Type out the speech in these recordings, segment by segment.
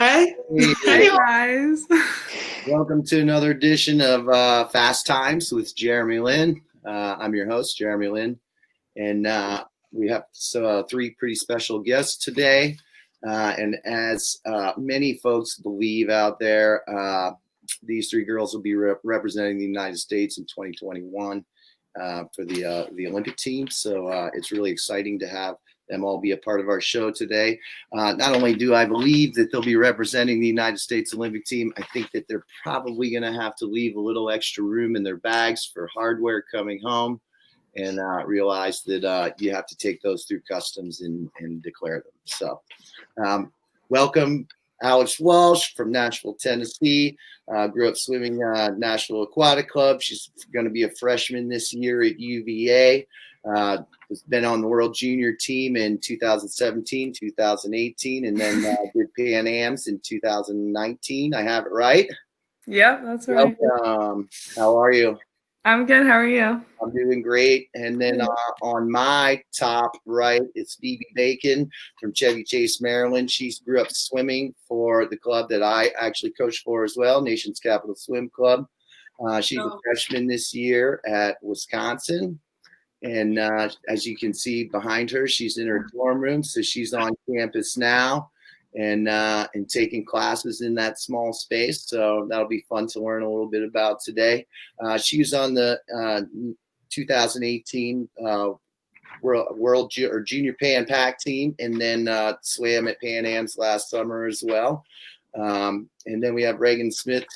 Hey guys. Welcome to another edition of Fast Times with Jeremy Linn. I'm your host, Jeremy Linn, and we have three pretty special guests today. And as many folks believe out there, these three girls will be representing the United States in 2021 for the Olympic team. So it's really exciting to have them all be a part of our show today. Not only do I believe that they'll be representing the United States Olympic team, I think that they're probably going to have to leave a little extra room in their bags for hardware coming home, and realize that you have to take those through customs and declare them. So welcome Alex Walsh from Nashville, Tennessee. Grew up swimming Nashville Aquatic Club. She's going to be a freshman this year at UVA. Has been on the World Junior team in 2017, 2018, and then did Pan Ams in 2019. I have it right? Yep, that's right. Welcome. How are you? I'm good. How are you? I'm doing great. And then on my top right, it's Phoebe Bacon from Chevy Chase, Maryland. She grew up swimming for the club that I actually coach for as well, Nation's Capital Swim Club. She's a freshman this year at Wisconsin. And as you can see behind her, she's in her dorm room. So she's on campus now and taking classes in that small space. So that'll be fun to learn a little bit about today. She was on the 2018 World or Junior Pan Pac team, and then swam at Pan Ams last summer as well. And then we have Regan Smith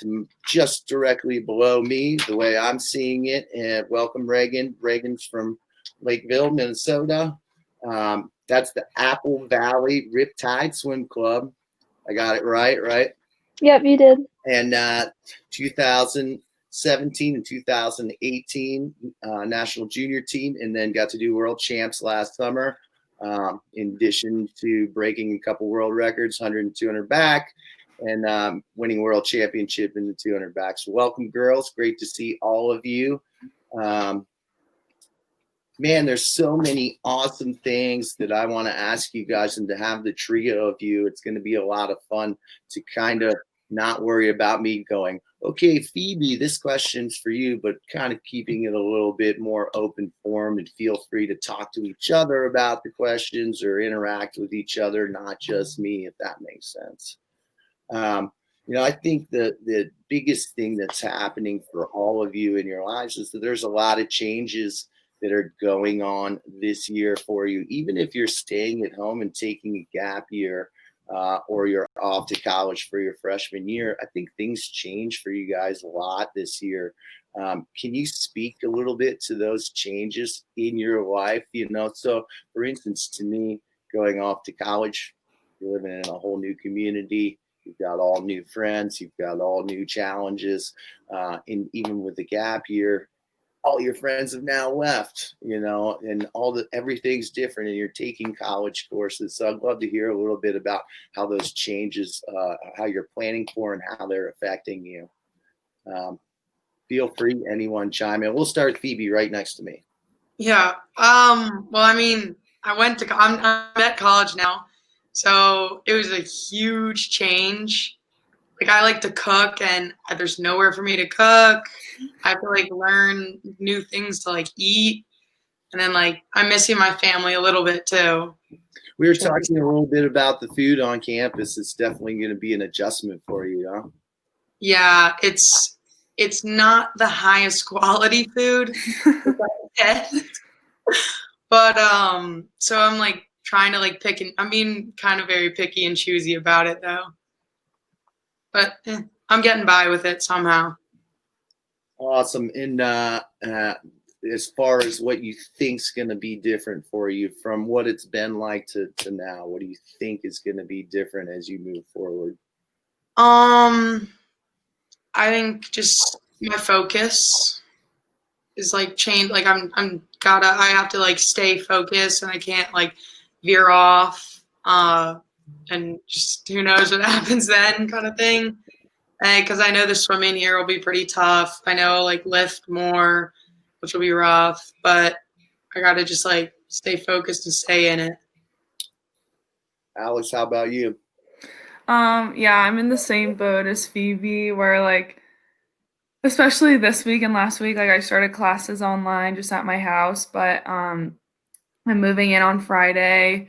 just directly below me, the way I'm seeing it. And welcome, Regan. Regan's from Lakeville, Minnesota. That's the Apple Valley Riptide Swim Club. I got it right? Yep, you did. And 2017 and 2018 national junior team, and then got to do world champs last summer. In addition to breaking a couple world records, 100 and 200 back, and winning world championship in the 200 back. So welcome, girls. Great to see all of you. Man, there's so many awesome things that I want to ask you guys, and to have the trio of you, it's going to be a lot of fun to kind of not worry about me going, okay, Phoebe, this question's for you, but kind of keeping it a little bit more open form, and feel free to talk to each other about the questions or interact with each other, not just me, if that makes sense. I think the biggest thing that's happening for all of you in your lives is that there's a lot of changes that are going on this year for you. Even if you're staying at home and taking a gap year, or you're off to college for your freshman year, I think things change for you guys a lot this year. Can you speak a little bit to those changes in your life? So for instance, to me, going off to college, you're living in a whole new community. You've got all new friends. You've got all new challenges. And even with the gap year, all your friends have now left, and everything's different, and you're taking college courses. So I'd love to hear a little bit about how those changes, how you're planning for, and how they're affecting you. Feel free, anyone chime in. We'll start with Phoebe right next to me. Yeah. Well, I mean, I'm at college now, so it was a huge change. Like, I like to cook, and there's nowhere for me to cook. I have to learn new things to eat, and then I'm missing my family a little bit too. We were talking a little bit about the food on campus. It's definitely going to be an adjustment for you, huh? Yeah, it's not the highest quality food, but so I'm trying to pick, and I'm being kind of very picky and choosy about it though. But I'm getting by with it somehow. Awesome. And as far as what you think's going to be different for you from what it's been like to now, what do you think is going to be different as you move forward? I think just my focus is changed. I have to stay focused, and I can't veer off. And just who knows what happens then, kind of thing. Because I know the swimming here will be pretty tough. I know lift more, which will be rough, but I got to just stay focused and stay in it. Alex, how about you? Yeah, I'm in the same boat as Phoebe where like especially this week and last week, like I started classes online just at my house, but I'm moving in on Friday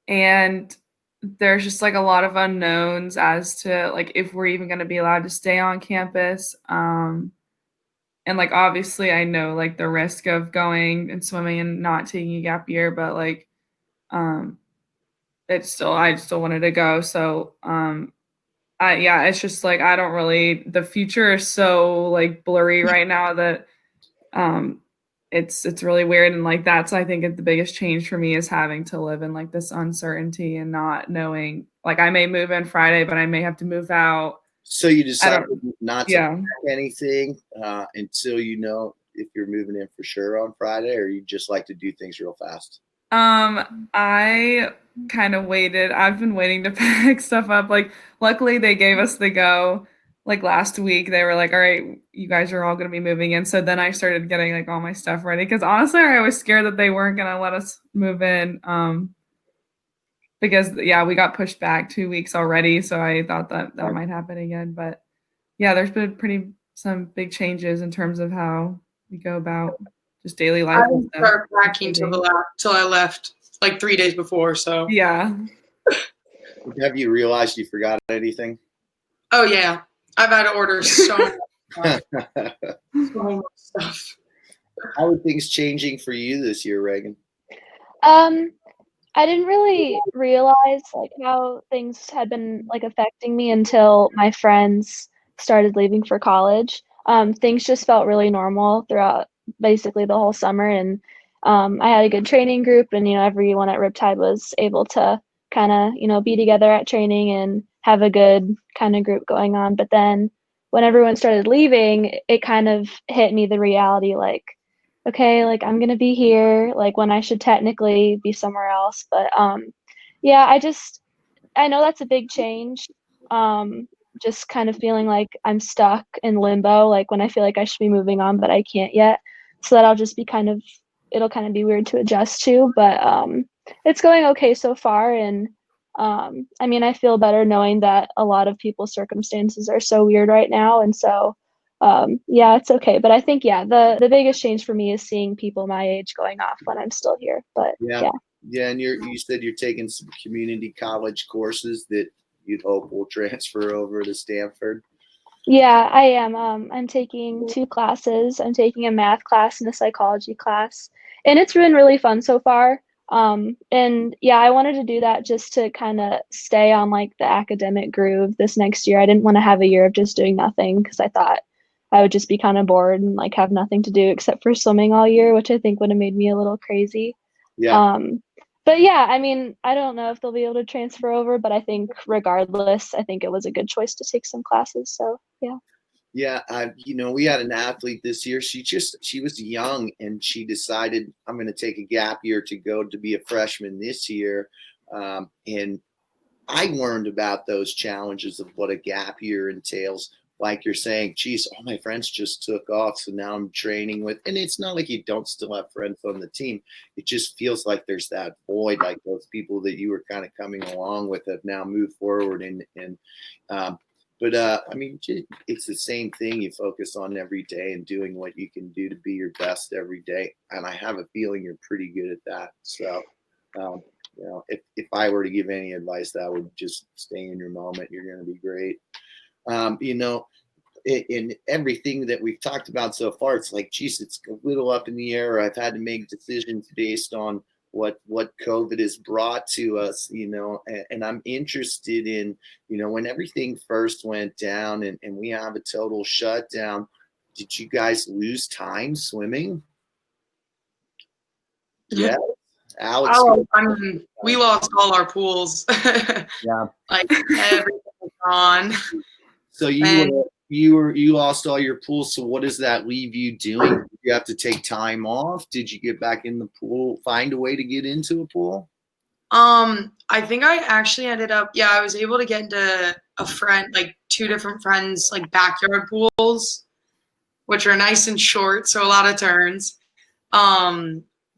and there's just like a lot of unknowns as to like if we're even going to be allowed to stay on campus. And like obviously I know like the risk of going and swimming and not taking a gap year, but like um I still wanted to go. So it's just like I don't really the future is so like blurry right now that um it's really weird and like that's I think the biggest change for me is having to live in like this uncertainty and not knowing like I may move in Friday, but I may have to move out. So you I decided don't not to yeah. pack anything until you know if you're moving in for sure on Friday, or you just like to do things real fast? I kind of waited. I've been waiting to pack stuff up. Like, luckily they gave us the go. Like last week, they were like, "All right, you guys are all gonna be moving in." So then I started getting like all my stuff ready. Because honestly, I was scared that they weren't gonna let us move in. Because yeah, we got pushed back 2 weeks already. So I thought that that might happen again. But yeah, there's been some big changes in terms of how we go about just daily I life and didn't stuff. start packing till I left, like 3 days before. So Yeah. Have you realized you forgot anything? oh yeah, I've had to order so much stuff. How are things changing for you this year, Regan? Um, I didn't really realize like how things had been like affecting me until my friends started leaving for college. Things just felt really normal throughout basically the whole summer, and I had a good training group, and everyone at Riptide was able to kind of be together at training and have a good kind of group going on. But then when everyone started leaving, it kind of hit me the reality like okay, like I'm gonna be here, like when I should technically be somewhere else. But yeah, I know that's a big change. Just kind of feeling like I'm stuck in limbo, like when I feel like I should be moving on, but I can't yet. So that I'll just be it'll kind of be weird to adjust to, but it's going okay so far. And I mean, I feel better knowing that a lot of people's circumstances are so weird right now, and so yeah, it's okay. But I think yeah, the biggest change for me is seeing people my age going off when I'm still here. But Yeah. yeah. Yeah, and you said you're taking some community college courses that you'd hope will transfer over to Stanford. Yeah, I am. I'm taking two classes. I'm taking a math class and a psychology class, and it's been really fun so far. And yeah, I wanted to do that just to kind of stay on like the academic groove this next year. I didn't want to have a year of just doing nothing because I thought I would just be kind of bored and like have nothing to do except for swimming all year, which I think would have made me a little crazy. Yeah. But yeah, I mean, I don't know if they'll be able to transfer over, but I think regardless, I think it was a good choice to take some classes. So yeah. Yeah, we had an athlete this year. She was young and she decided I'm going to take a gap year to go to be a freshman this year. And I learned about those challenges of what a gap year entails. Like you're saying, geez, all my friends just took off. So now I'm training with, and it's not like you don't still have friends on the team. It just feels like there's that void, like those people that you were kind of coming along with have now moved forward. But I mean, it's the same thing. You focus on every day and doing what you can do to be your best every day. And I have a feeling you're pretty good at that. So, if I were to give any advice, that would just stay in your moment. You're going to be great. In everything that we've talked about so far, it's like, geez, it's a little up in the air. I've had to make decisions based on what COVID has brought to us, and I'm interested in, when everything first went down and we have a total shutdown, did you guys lose time swimming? Yeah. Alex. Oh, I mean, we lost all our pools. Yeah. Like everything was gone. So you lost all your pools. So what does that leave you doing? Did you have to take time off? Did you get back in the pool? Find a way to get into a pool? I think I actually ended up. Yeah, I was able to get into like two different friends, like backyard pools, which are nice and short, so a lot of turns.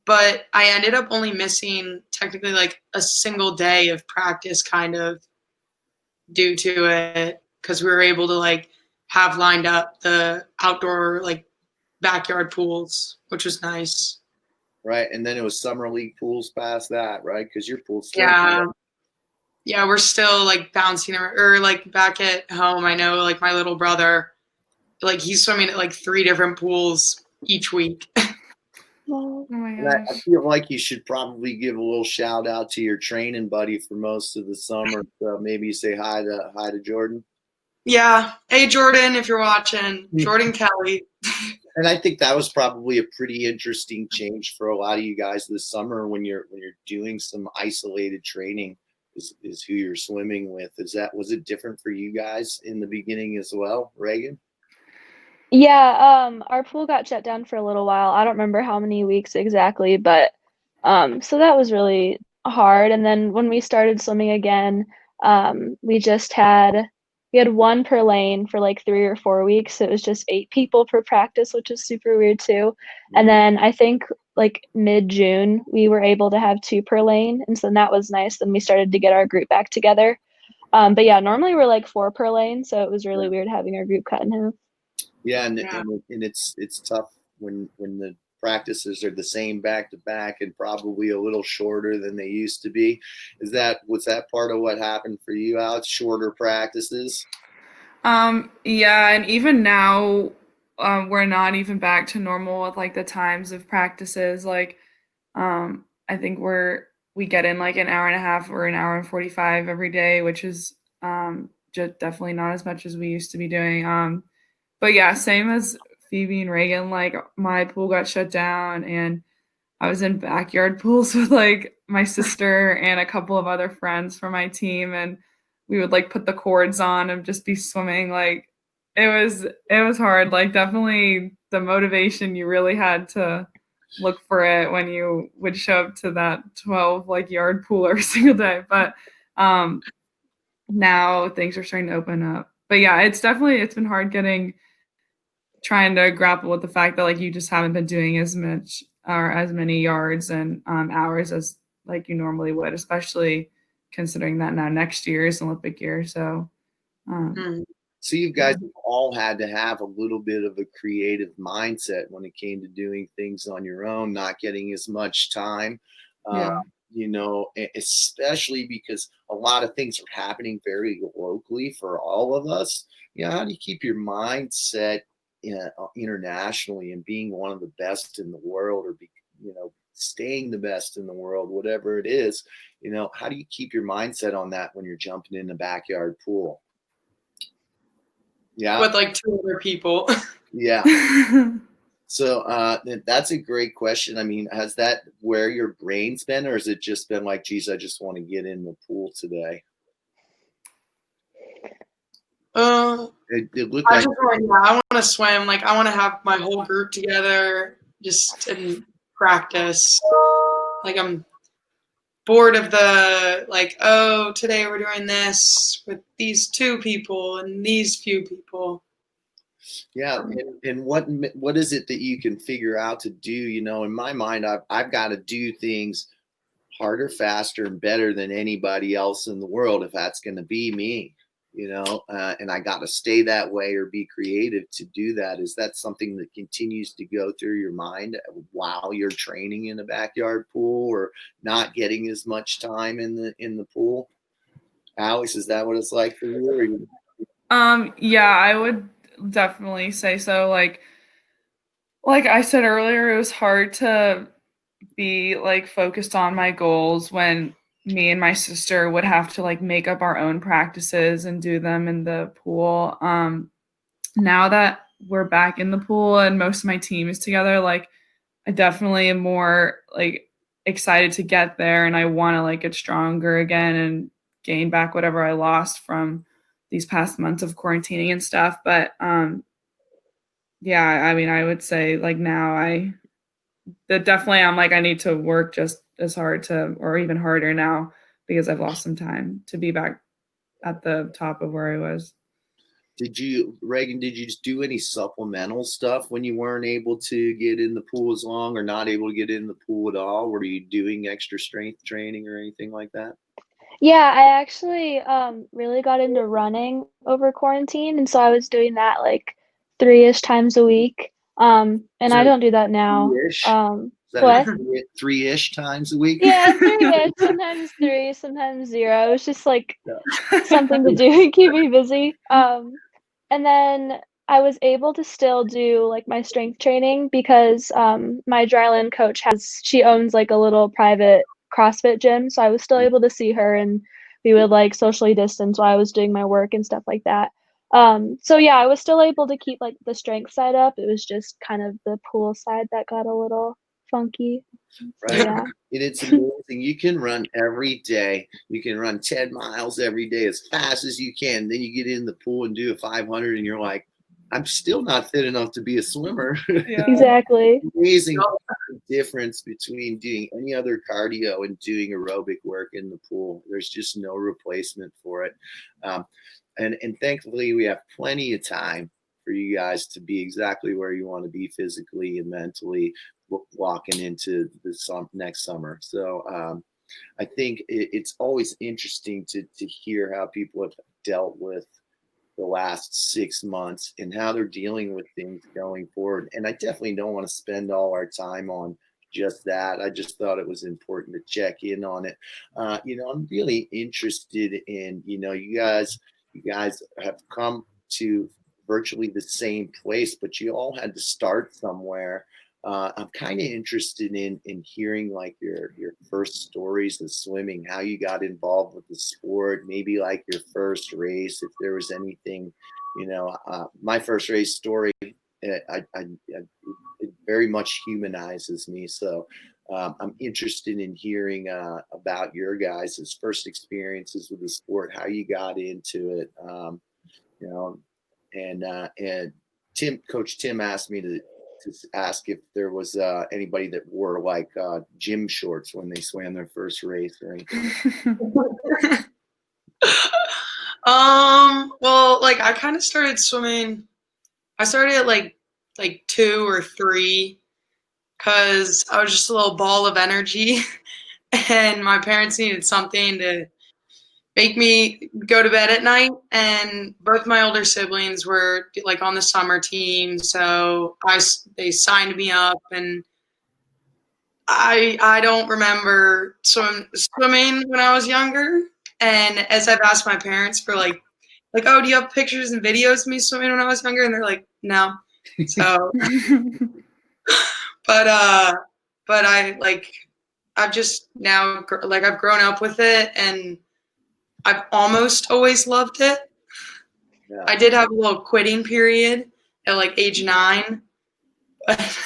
but I ended up only missing technically like a single day of practice kind of due to it, because we were able to like have lined up the outdoor like backyard pools, which was nice. Right. And then it was summer league pools past that, right? Because your pool's still Yeah, we're still like bouncing or like back at home. I know like my little brother, like he's swimming at like 3 different pools each week. Oh my And I gosh. feel like you should probably give a little shout out to your training buddy for most of the summer. So maybe say hi to Jordan. Yeah. Hey Jordan, if you're watching, Jordan Kelly. And I think that was probably a pretty interesting change for a lot of you guys this summer when you're doing some isolated training is who you're swimming with. Was it different for you guys in the beginning as well, Regan? Yeah, our pool got shut down for a little while. I don't remember how many weeks exactly, but so that was really hard. And then when we started swimming again, we had one per lane for like 3 or 4 weeks. So it was just 8 people per practice, which is super weird too. And then I think like mid-June, we were able to have 2 per lane, and so that was nice. Then we started to get our group back together. But yeah, normally we're like 4 per lane, so it was really weird having our group cut in half. Yeah, and it's tough when the practices are the same back to back and probably a little shorter than they used to be. Was that part of what happened for you, Alex? Shorter practices? Yeah, and even now, we're not even back to normal with like the times of practices. Like, I think we get in like an hour and a half or an hour and 45 every day, which is just definitely not as much as we used to be doing. But yeah, same as Phoebe and Regan, like my pool got shut down and I was in backyard pools with like my sister and a couple of other friends from my team, and we would like put the cords on and just be swimming. Like it was hard. Like definitely the motivation, you really had to look for it when you would show up to that 12 like yard pool every single day. But now things are starting to open up. But yeah, it's been hard trying to grapple with the fact that like you just haven't been doing as much or as many yards and hours as like you normally would, especially considering that now next year is Olympic year. So So you guys have all had to have a little bit of a creative mindset when it came to doing things on your own, not getting as much time. yeah. Especially because a lot of things are happening very locally for all of us. How do you keep your mindset internationally and being one of the best in the world, or staying the best in the world, whatever it is? How do you keep your mindset on that when you're jumping in the backyard pool? Yeah, with like 2 other people. yeah. So that's a great question. I mean, has that where your brain's been, or has it just been like, geez, I just want to get in the pool today? It looked I like just I want to swim. Like I want to have my whole group together just in practice. Like I'm bored of the like, oh, today we're doing this with these 2 people and these few people. Yeah, and what is it that you can figure out to do? In my mind, I've got to do things harder, faster, and better than anybody else in the world if that's going to be me. And I got to stay that way or be creative to do that. Is that something that continues to go through your mind while you're training in a backyard pool or not getting as much time in the pool? Alex, is that what it's like for you? Yeah, I would definitely say so. Like I said earlier, it was hard to be like focused on my goals when me and my sister would have to like make up our own practices and do them in the pool. Now that we're back in the pool and most of my team is together, like I definitely am more like excited to get there, and I want to like get stronger again and gain back whatever I lost from these past months of quarantining and stuff. But yeah, I mean, I would say like now I'm like I need to work just as hard or even harder now because I've lost some time to be back at the top of where I was. Regan, did you just do any supplemental stuff when you weren't able to get in the pool as long or not able to get in the pool at all? Were you doing extra strength training or anything like that? Yeah, I actually really got into running over quarantine, and so I was doing that like 3-ish times a week. And I don't do that now. Three-ish? What? 3-ish times a week? Yeah, 3-ish, sometimes 3, sometimes 0. It was just like something to do and keep me busy. And then I was able to still do like my strength training because my dryland coach she owns like a little private CrossFit gym, so I was still able to see her and we would like socially distance while I was doing my work and stuff like that. So yeah, I was still able to keep like the strength side up. It was just kind of the pool side that got a little funky. Right. Yeah. It's amazing. You can run every day. You can run 10 miles every day as fast as you can. Then you get in the pool and do a 500 and you're like, I'm still not fit enough to be a swimmer. Yeah. Exactly. Amazing difference between doing any other cardio and doing aerobic work in the pool. There's just no replacement for it. And thankfully we have plenty of time for you guys to be exactly where you want to be physically and mentally walking into the next summer. So I think it's always interesting to hear how people have dealt with the last 6 months and how they're dealing with things going forward. And I definitely don't want to spend all our time on just that. I just thought it was important to check in on it. I'm really interested in, you guys have come to virtually the same place, but you all had to start somewhere. I'm kind of interested in hearing like your first stories of swimming, how you got involved with the sport, maybe like your first race, if there was anything, my first race story, it very much humanizes me. So I'm interested in hearing about your guys' first experiences with the sport, how you got into it, and Coach Tim asked me to ask if there was anybody that wore like gym shorts when they swam their first race or anything. Well, like I kind of started swimming. I started at like 2 or 3 because I was just a little ball of energy, and my parents needed something to make me go to bed at night. And both my older siblings were like on the summer team, so they signed me up, and I don't remember swimming when I was younger. And as I've asked my parents for like, oh, do you have pictures and videos of me swimming when I was younger? And they're like, no. So, but I've just now I've grown up with it, and I've almost always loved it. Yeah. I did have a little quitting period at like age 9, but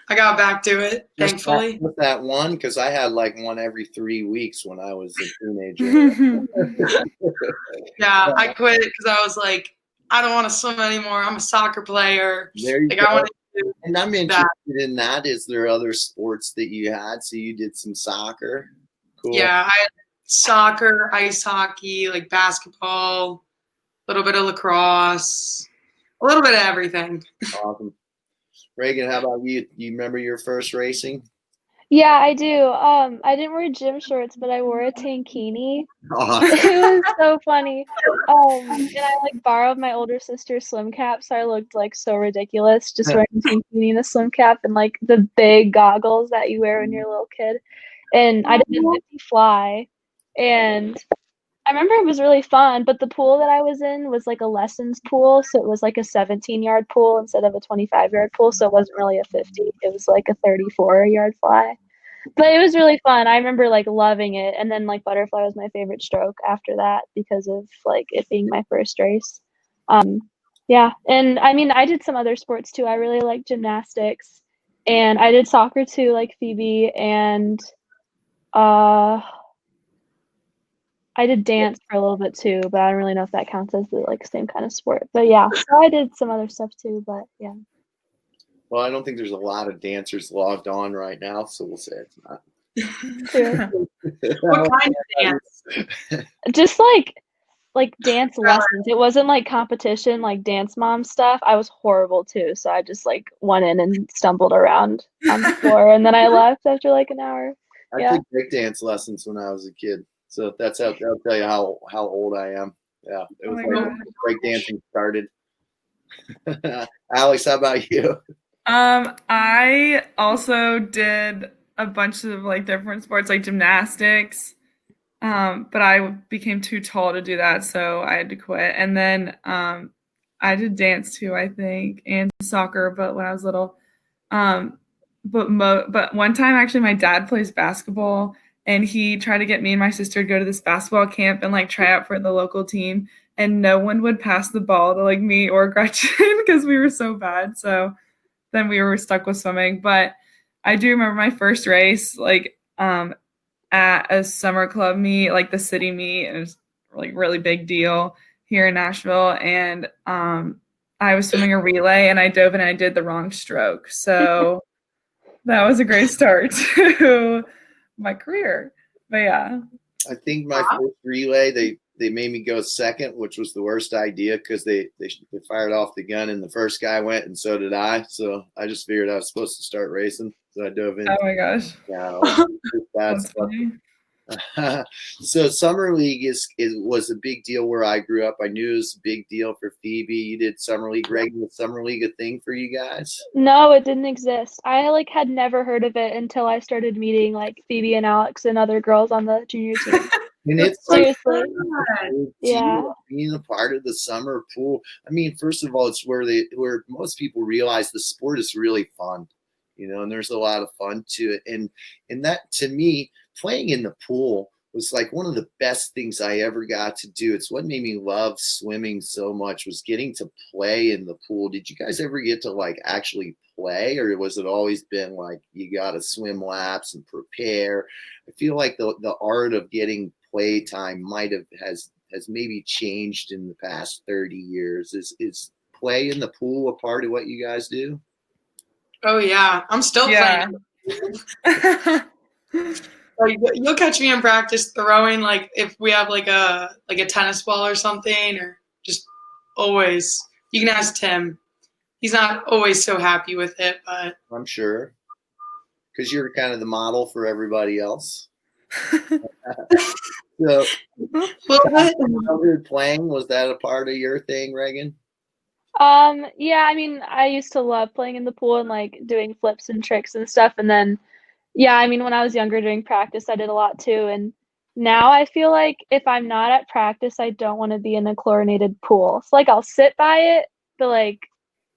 I got back to it, thankfully. With that one, because I had like one every 3 weeks when I was a teenager. Yeah, I quit because I was like, I don't want to swim anymore. I'm a soccer player. There you go. I want to do and I'm interested in that. Is there other sports that you had? So you did some soccer? Cool. Yeah, I had soccer, ice hockey, like basketball, a little bit of lacrosse, a little bit of everything. Awesome. Regan, how about you? You remember your first racing? Yeah, I do. I didn't wear gym shorts, but I wore a tankini. It was so funny. And I like borrowed my older sister's swim cap, so I looked like so ridiculous just wearing a tankini and a swim cap and like the big goggles that you wear when you're a little kid. And I did a 50 fly, and I remember it was really fun, but the pool that I was in was like a lessons pool, so it was like a 17-yard pool instead of a 25-yard pool, so it wasn't really a 50. It was like a 34-yard fly. But it was really fun. I remember like loving it, and then like butterfly was my favorite stroke after that because of like it being my first race. Yeah, and I mean I did some other sports too. I really like gymnastics, and I did soccer too, like Phoebe, and I did dance for a little bit too, but I don't really know if that counts as the like same kind of sport. But yeah, so I did some other stuff too, but yeah. Well, I don't think there's a lot of dancers logged on right now, so we'll say it's not. What kind of dance? Just like like dance lessons. It wasn't like competition, like dance mom stuff. I was horrible too. So I just like went in and stumbled around on the floor and then I left after like an hour. I Yeah. took breakdance lessons when I was a kid. So that'll tell you how old I am. Yeah. It Oh was my like gosh. breakdancing started. Alex, how about you? I also did a bunch of like different sports like gymnastics. But I became too tall to do that, so I had to quit. And then I did dance too, I think, and soccer, but when I was little. Um, but one time actually my dad plays basketball and he tried to get me and my sister to go to this basketball camp and like try out for the local team and no one would pass the ball to like me or Gretchen because we were so bad. So then we were stuck with swimming. But I do remember my first race, like at a summer club meet, like the city meet, and it was like really big deal here in Nashville. And I was swimming a relay and I dove and I did the wrong stroke. So that was a great start to my career. But yeah. I think my first relay, they made me go second, which was the worst idea because they fired off the gun and the first guy went and so did I. So I just figured I was supposed to start racing. So I dove in. Oh my gosh. Yeah, bad That's stuff. funny. So summer league was a big deal where I grew up. I knew it was a big deal for Phoebe. You did summer league. Regan, was summer league a thing for you guys? No, it didn't exist. I like had never heard of it until I started meeting like Phoebe and Alex and other girls on the junior team. And it's like Seriously. Yeah. being a part of the summer pool. I mean, first of all, it's where most people realize the sport is really fun, and there's a lot of fun to it. And that to me, playing in the pool was like one of the best things I ever got to do. It's what made me love swimming so much was getting to play in the pool. Did you guys ever get to like actually play, or was it always been like you got to swim laps and prepare? I feel like the art of getting play time has maybe changed in the past 30 years. Is play in the pool a part of what you guys do? Oh yeah, I'm still playing. Like, you'll catch me in practice throwing, like if we have like a tennis ball or something, or just always. You can ask Tim. He's not always so happy with it, but I'm sure because you're kind of the model for everybody else. So, childhood playing, was that a part of your thing, Regan? Yeah, I mean, I used to love playing in the pool and like doing flips and tricks and stuff. And then, yeah, I mean, when I was younger during practice, I did a lot too. And now I feel like if I'm not at practice, I don't want to be in a chlorinated pool. So like I'll sit by it, but like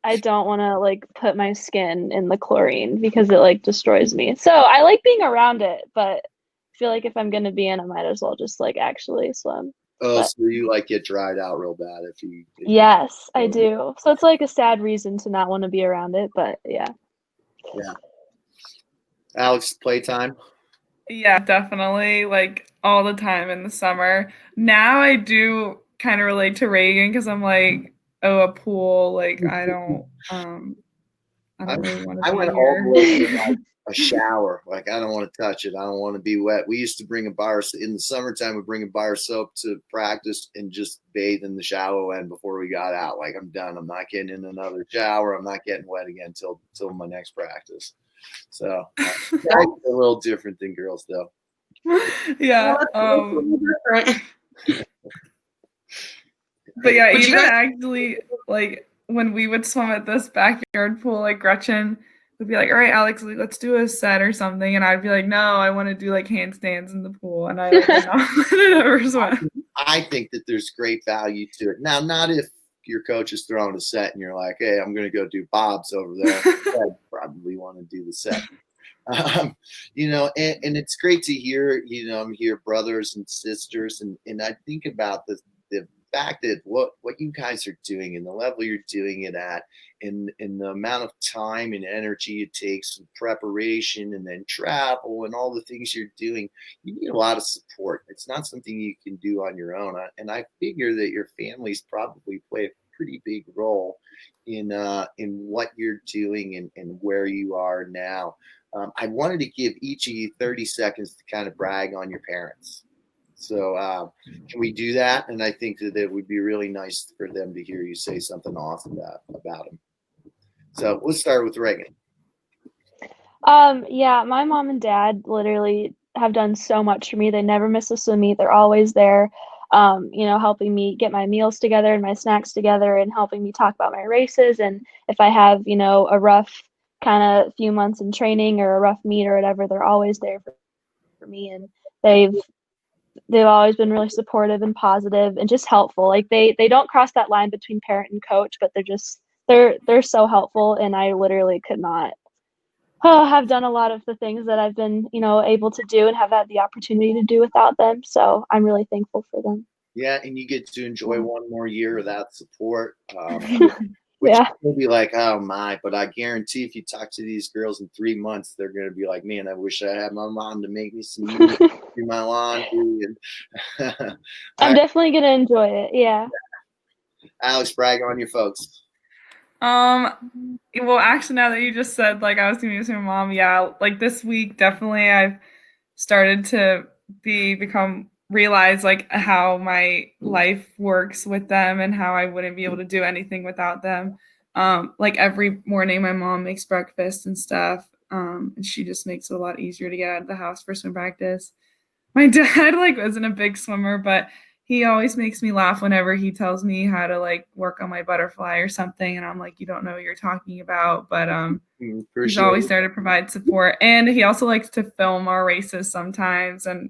I don't want to like put my skin in the chlorine because it like destroys me. So I like being around it, but I feel like if I'm gonna be in, I might as well just like actually swim. Oh, But so you like get dried out real bad if you yes, I do. So it's like a sad reason to not want to be around it, but yeah. Yeah. Alex, playtime? Yeah, definitely. Like all the time in the summer. Now I do kind of relate to Reagan because I'm like, oh, a pool. Like I don't really want I to went be all the here. way to like a shower. Like I don't want to touch it. I don't want to be wet. We used to bring a bar in the summertime. We bring a bar of soap to practice and just bathe in the shallow end before we got out. Like I'm done. I'm not getting in another shower. I'm not getting wet again till my next practice. So guys are a little different than girls, though. Yeah. different. But yeah, Would you even guys- actually like when we would swim at this backyard pool, like Gretchen would be like, all right, Alex, like, let's do a set or something. And I'd be like, no, I want to do like handstands in the pool. And I like would not want to ever swim. I think that there's great value to it. Now, not if your coach is throwing a set and you're like, hey, I'm going to go do Bob's over there. I'd probably want to do the set. And it's great to hear, I'm here brothers and sisters. And I think about the fact that what you guys are doing and the level you're doing it at and the amount of time and energy it takes and preparation and then travel and all the things you're doing, you need a lot of support. It's not something you can do on your own. And I figure that your families probably play a pretty big role in what you're doing and where you are now. I wanted to give each of you 30 seconds to kind of brag on your parents. So can we do that? And I think that it would be really nice for them to hear you say something awesome about them. So let's start with Regan. Yeah, my mom and dad literally have done so much for me. They never miss a swim meet. They're always there, helping me get my meals together and my snacks together and helping me talk about my races. And if I have, a rough kind of few months in training or a rough meet or whatever, they're always there for me. And they've always been really supportive and positive and just helpful. Like they don't cross that line between parent and coach, but they're so helpful, and I literally could not have done a lot of the things that I've been, able to do and have had the opportunity to do without them. So I'm really thankful for them. Yeah, and you get to enjoy one more year without support, which Yeah. will be like, oh my, but I guarantee if you talk to these girls in 3 months, they're going to be like, man, I wish I had my mom to make me some meat, do my laundry. And I'm definitely going to enjoy it. Yeah. Alex, brag on your folks. Well, actually, now that you just said, like, I was going to use my mom, yeah, like, this week, definitely, I've started to realize, like, how my life works with them and how I wouldn't be able to do anything without them. Like, every morning, my mom makes breakfast and stuff, and she just makes it a lot easier to get out of the house for swim practice. My dad, like, wasn't a big swimmer, but he always makes me laugh whenever he tells me how to, like, work on my butterfly or something, and I'm like, you don't know what you're talking about, but he's always there to provide support. And he also likes to film our races sometimes, and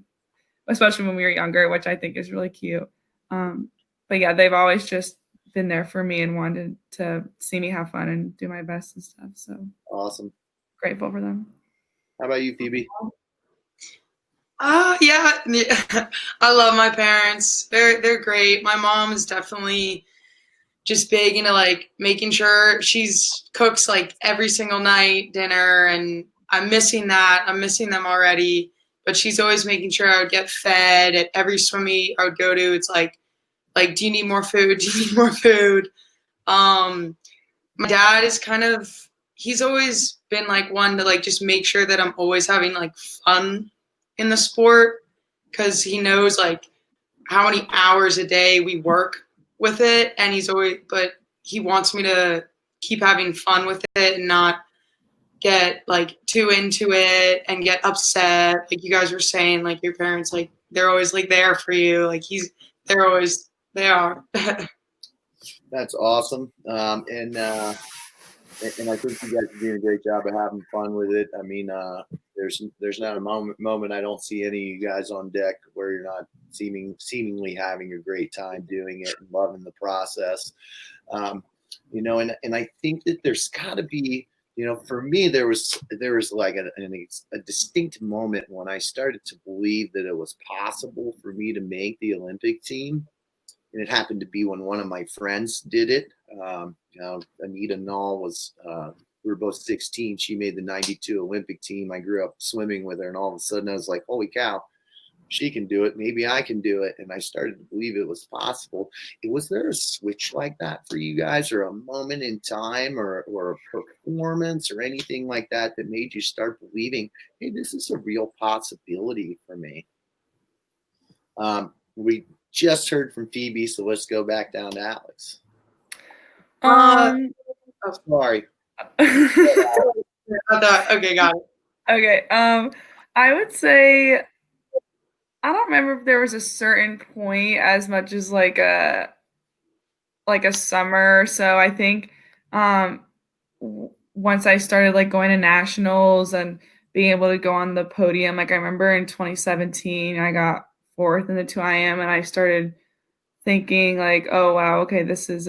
especially when we were younger, which I think is really cute. But yeah, they've always just been there for me and wanted to see me have fun and do my best and stuff. So awesome. Grateful for them. How about you, Phoebe? Yeah, I love my parents. They're great. My mom is definitely just big into like making sure she's cooks like every single night dinner, and I'm missing that. I'm missing them already. But she's always making sure I would get fed at every swim meet I would go to. It's like, do you need more food? Do you need more food? My dad is he's always been like one to like just make sure that I'm always having like fun in the sport, because he knows like how many hours a day we work with it, and but he wants me to keep having fun with it and not get like too into it and get upset. Like you guys were saying, like your parents, like they're always like there for you. Like they are. That's awesome. And I think you guys are doing a great job of having fun with it. I mean, there's not a moment I don't see any of you guys on deck where you're not seemingly having a great time doing it and loving the process. And I think that there's got to be, for me, there was like a distinct moment when I started to believe that it was possible for me to make the Olympic team. And it happened to be when one of my friends did it. Anita Null was, we were both 16. She made the 92 Olympic team. I grew up swimming with her, and all of a sudden I was like, holy cow, she can do it. Maybe I can do it. And I started to believe it was possible. Was there a switch like that for you guys, or a moment in time or a performance or anything like that that made you start believing, hey, this is a real possibility for me? We just heard from Phoebe, so let's go back down to Alex. Sorry. Okay, got it. Okay. I would say I don't remember if there was a certain point as much as like a summer. So I think once I started like going to nationals and being able to go on the podium, like I remember in 2017, I got 4th in the 2IM, and I started thinking like, oh wow, okay, this is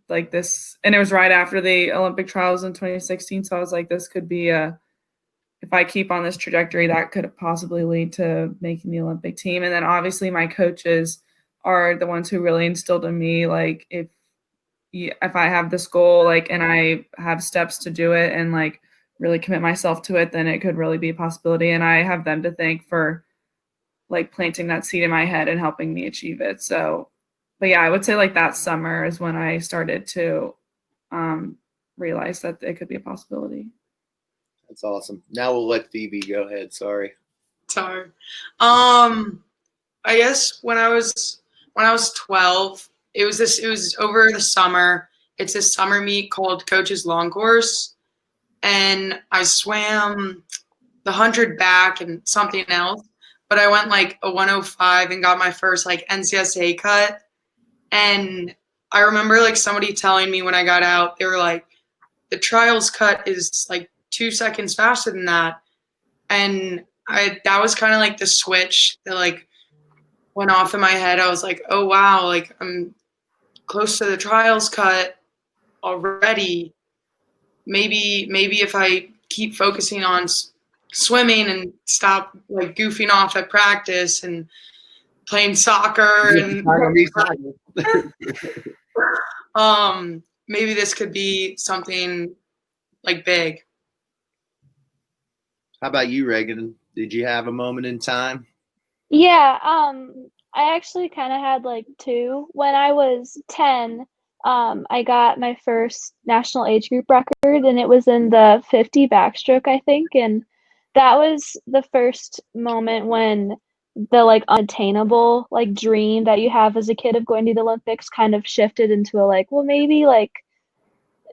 like this, and it was right after the Olympic trials in 2016. So I was like, this could be if I keep on this trajectory, that could possibly lead to making the Olympic team. And then obviously my coaches are the ones who really instilled in me, like if I have this goal, like, and I have steps to do it and like really commit myself to it, then it could really be a possibility. And I have them to thank for like planting that seed in my head and helping me achieve it. So, but yeah, I would say like that summer is when I started to realize that it could be a possibility. That's awesome. Now we'll let Phoebe go ahead. Sorry. I guess when I was 12, it was over the summer. It's this summer meet called Coach's Long Course, and I swam the 100 back and something else, but I went like a 105 and got my first like NCSA cut. And I remember like somebody telling me when I got out, they were like, the trials cut is like 2 seconds faster than that. And that was kind of like the switch that like went off in my head. I was like, oh wow, like I'm close to the trials cut already. Maybe if I keep focusing on swimming and stop like goofing off at practice and playing soccer and maybe this could be something like big. How about you, Regan? Did you have a moment in time? Yeah, I actually kind of had like two. When I was 10, I got my first national age group record, and it was in the 50 backstroke, I think. And that was the first moment when the like unattainable like dream that you have as a kid of going to the Olympics kind of shifted into a like, well, maybe like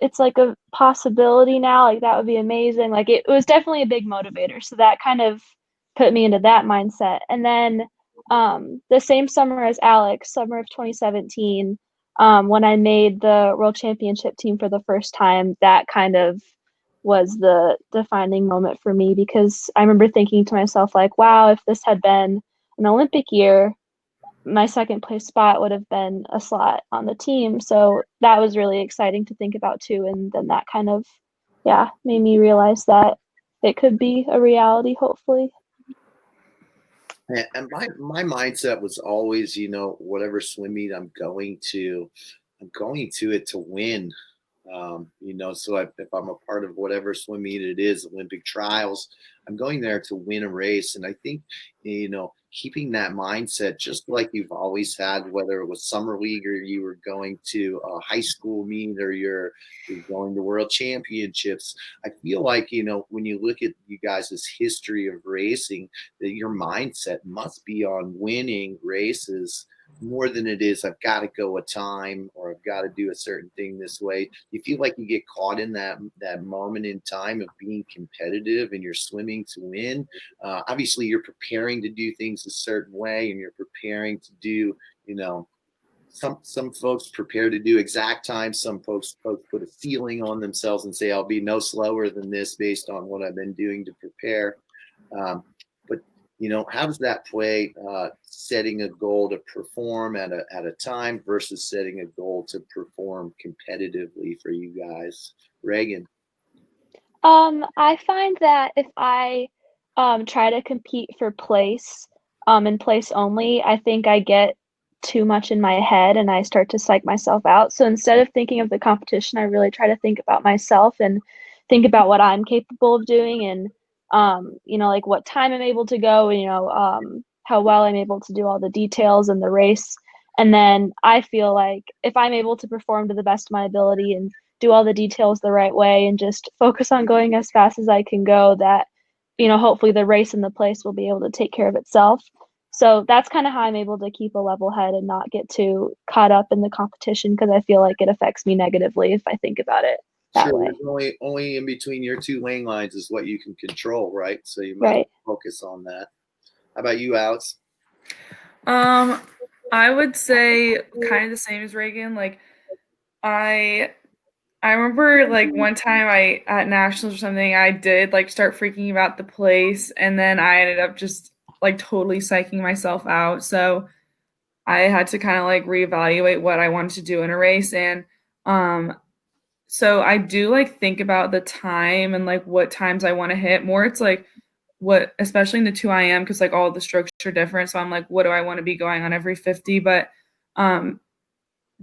it's like a possibility now, like that would be amazing. Like it was definitely a big motivator. So that kind of put me into that mindset. And then the same summer as Alex, summer of 2017, when I made the world championship team for the first time, that kind of was the defining moment for me, because I remember thinking to myself, like, wow, if this had been an Olympic year, my second place spot would have been a slot on the team. So that was really exciting to think about too. And then that kind of, yeah, made me realize that it could be a reality, hopefully. And my mindset was always, whatever swim meet I'm going to it to win. So if I'm a part of whatever swim meet it is, Olympic trials, I'm going there to win a race. And I think, keeping that mindset, just like you've always had, whether it was summer league or you were going to a high school meet or you're going to world championships, I feel like, when you look at you guys' history of racing, that your mindset must be on winning races more than it is I've got to go a time or I've got to do a certain thing this way. You feel like you get caught in that moment in time of being competitive and you're swimming to win. Obviously you're preparing to do things a certain way, and you're preparing to do, some folks prepare to do exact time. Some folks put a ceiling on themselves and say, I'll be no slower than this based on what I've been doing to prepare. How does that play, setting a goal to perform at a time versus setting a goal to perform competitively for you guys? Regan? I find that if I try to compete for place, and place only, I think I get too much in my head and I start to psych myself out. So instead of thinking of the competition, I really try to think about myself and think about what I'm capable of doing, and like what time I'm able to go, and how well I'm able to do all the details in the race. And then I feel like if I'm able to perform to the best of my ability and do all the details the right way and just focus on going as fast as I can go, that hopefully the race and the place will be able to take care of itself. So that's kind of how I'm able to keep a level head and not get too caught up in the competition, because I feel like it affects me negatively if I think about it that way. Only in between your two lane lines is what you can control, right? So you might focus on that. How about you, Alex? I would say kind of the same as Regan. Like I remember like one time at nationals or something, I did like start freaking about the place, and then I ended up just like totally psyching myself out. So I had to kind of like reevaluate what I wanted to do in a race. And so I do like think about the time and like what times I want to hit more. It's like what, especially in the 2 IM, because like all the strokes are different. So I'm like, what do I want to be going on every 50? But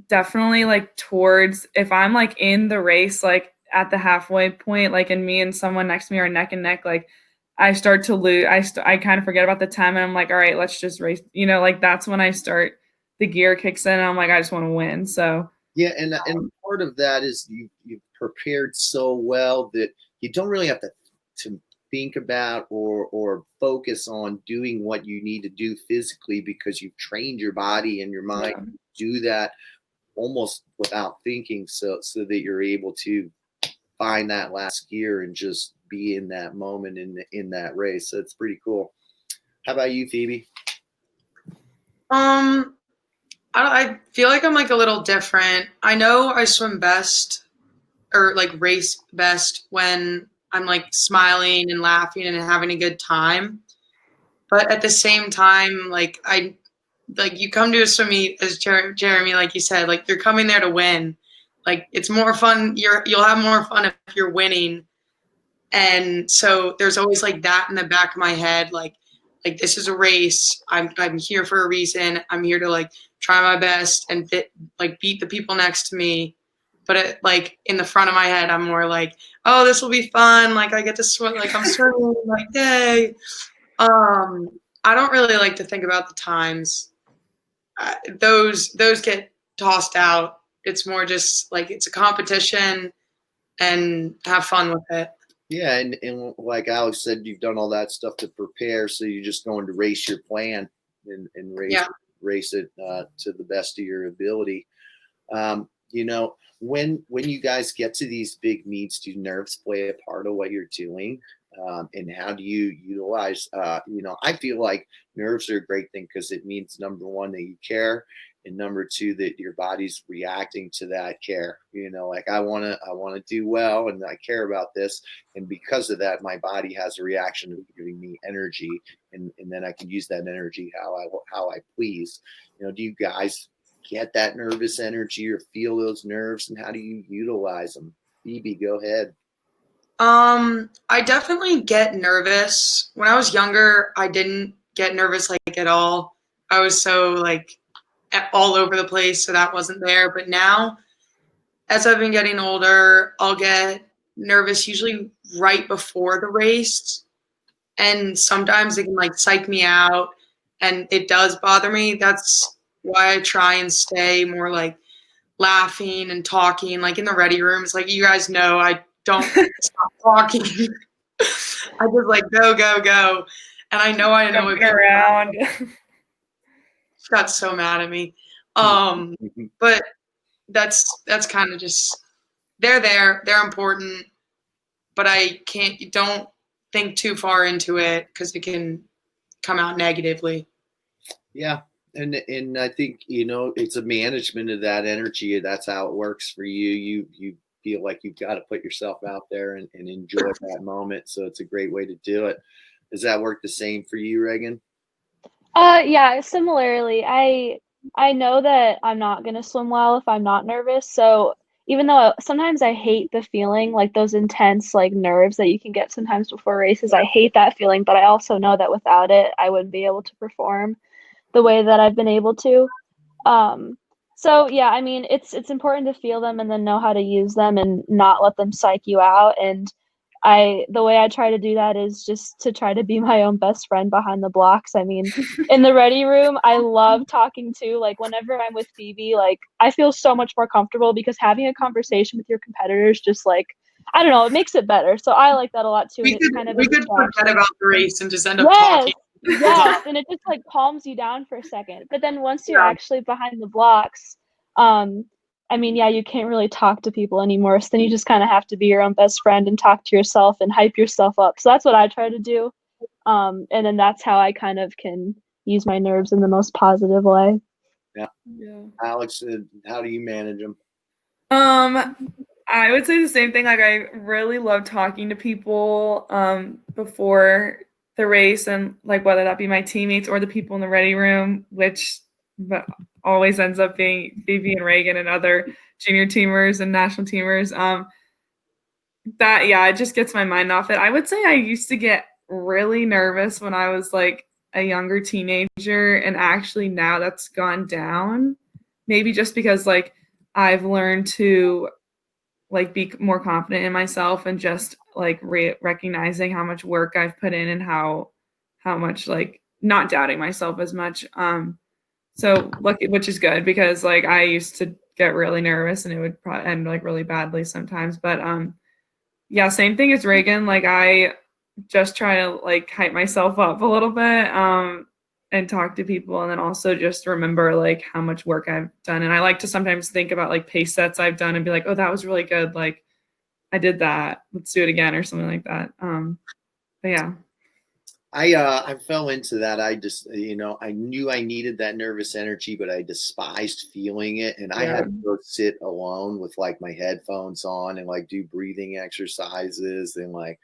definitely like towards, if I'm like in the race, like at the halfway point, like, and me and someone next to me are neck and neck, like I start to lose. I kind of forget about the time, and I'm like, all right, let's just race. Like that's when I start, the gear kicks in, and I'm like, I just want to win. So yeah, and part of that is you've prepared so well that you don't really have to think about or focus on doing what you need to do physically because you've trained your body and your mind to do that almost without thinking, so that you're able to find that last gear and just be in that moment in that race. So it's pretty cool. How about you, Phoebe? I feel like I'm like a little different. I know I swim best or like race best when I'm like smiling and laughing and having a good time. But at the same time, like you come to a swim meet as Jeremy, like you said, like you're coming there to win. Like it's more fun. You'll have more fun if you're winning. And so there's always like that in the back of my head, like this is a race. I'm here for a reason. I'm here to like try my best and beat the people next to me. But like in the front of my head, I'm more like, oh, this will be fun. Like I get to swim. Like I'm swimming. Like yay. I don't really like to think about the times. Those get tossed out. It's more just like it's a competition and have fun with it. Yeah, and like Alex said, you've done all that stuff to prepare, so you're just going to race your plan and race it to the best of your ability. You know, when you guys get to these big meets, do nerves play a part of what you're doing? And how do you utilize, I feel like nerves are a great thing because it means, number one, that you care, and number two, that your body's reacting to that care. Like I want to do well and I care about this. And because of that, my body has a reaction to giving me energy, and then I can use that energy how I please. Do you guys get that nervous energy or feel those nerves, and how do you utilize them? Phoebe, go ahead. I definitely get nervous. When I was younger, I didn't get nervous like at all. I was so like all over the place, so that wasn't there. But now, as I've been getting older, I'll get nervous usually right before the race. And sometimes it can like psych me out, and it does bother me. That's why I try and stay more like laughing and talking, like in the ready room. It's like, you guys know, I don't stop talking. I just like go. And I know it around. She got so mad at me. But that's kind of just, they're important, but don't think too far into it because it can come out negatively. Yeah. And I think, it's a management of that energy. That's how it works for you. You feel like you've got to put yourself out there and enjoy that moment. So it's a great way to do it. Does that work the same for you, Regan? Yeah, similarly. I know that I'm not going to swim well if I'm not nervous. So even though sometimes I hate the feeling, like those intense like nerves that you can get sometimes before races, I hate that feeling, but I also know that without it, I wouldn't be able to perform the way that I've been able to. So yeah, I mean, it's important to feel them and then know how to use them and not let them psych you out. And the way I try to do that is just to try to be my own best friend behind the blocks. I mean, in the ready room, I love talking to, like whenever I'm with Phoebe, like I feel so much more comfortable because having a conversation with your competitors just like, I don't know, it makes it better. So I like that a lot too. We could forget about the race and just end up talking. Yes, and it just like calms you down for a second. But then once you're actually behind the blocks, I mean, yeah, you can't really talk to people anymore. So then you just kind of have to be your own best friend and talk to yourself and hype yourself up. So that's what I try to do. And then that's how I kind of can use my nerves in the most positive way. Yeah. Alex, how do you manage them? I would say the same thing. Like I really love talking to people before the race, and like whether that be my teammates or the people in the ready room, which always ends up being Phoebe and Regan and other junior teamers and national teamers. It just gets my mind off it. I would say I used to get really nervous when I was like a younger teenager, and actually now that's gone down. Maybe just because like I've learned to like be more confident in myself and just like recognizing how much work I've put in and how much like not doubting myself as much. So which is good because like I used to get really nervous and it would probably end like really badly sometimes. But same thing as Regan. Like I just try to like hype myself up a little bit and talk to people, and then also just remember like how much work I've done. And I like to sometimes think about like pace sets I've done and be like, oh, that was really good. Like I did that. Let's do it again or something like that. But yeah. I fell into that. I just, I knew I needed that nervous energy, but I despised feeling it. And I had to go sit alone with like my headphones on and like do breathing exercises and like,